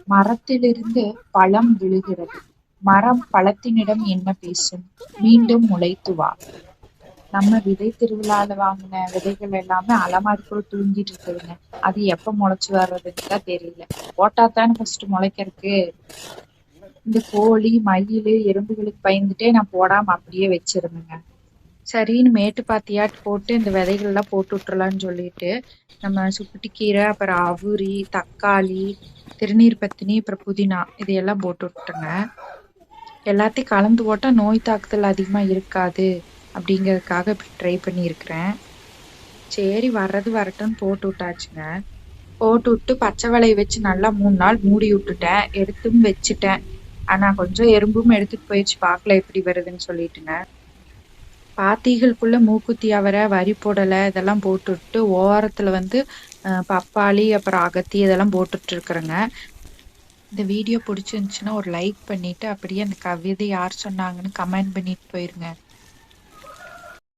மரத்திலிருந்து பழம் விழுகிறது. மரம் பழத்தினிடம் என்ன பேசும்? மீண்டும் முளைத்து வா. நம்ம விதை திருவிழால வாங்கின விதைகள் எல்லாமே அலமாரிக்குள்ள தூங்கிட்டு இருக்குதுங்க. அது எப்ப முளைச்சு வர்றதுன்னு தான் தெரியல. போட்டாத்தானே ஃபர்ஸ்ட் முளைக்கிறதுக்கு. இந்த கோழி, மயில், எறும்புகளுக்கு பயந்துட்டே நான் போடாம அப்படியே வச்சிருந்தேங்க. சரின்னு மேட்டு பாத்தியாட்டு போட்டு இந்த விதைகள் எல்லாம் போட்டு விட்டுறலாம்னு சொல்லிட்டு நம்ம சுக்குட்டி கீரை, அப்புறம் அவுரி, தக்காளி, திருநீர் பத்தினி, அப்புறம் புதினா இதையெல்லாம் போட்டு விட்டுங்க. எல்லாத்தையும் கலந்து போட்டா நோய் தாக்குதல் அதிகமா இருக்காது அப்படிங்கறதுக்காக இப்படி ட்ரை பண்ணியிருக்கிறேன். சரி, வர்றது வரட்டும்னு போட்டு விட்டாச்சுங்க. போட்டு விட்டு பச்சை வலைய வச்சு நல்லா 3 நாள் மூடி விட்டுட்டேன். எடுத்தும் வச்சுட்டேன். ஆனா கொஞ்சம் எறும்பும் எடுத்துட்டு போயிடுச்சு, பார்க்கல எப்படி வருதுன்னு சொல்லிட்டுங்க. பாத்திகளுக்குள்ள மூக்குத்தி அவரை, வரி பொடலை இதெல்லாம் போட்டுட்டு ஓரத்துல வந்து பப்பாளி, அப்புறம் அகத்தி இதெல்லாம் போட்டுட்டு இருக்கிறேங்க. இந்த வீடியோ பிடிச்சிருந்துச்சுன்னா ஒரு லைக் பண்ணிட்டு அப்படியே அந்த கவிதை யார் சொன்னாங்கன்னு கமெண்ட் பண்ணிட்டு போயிருங்க.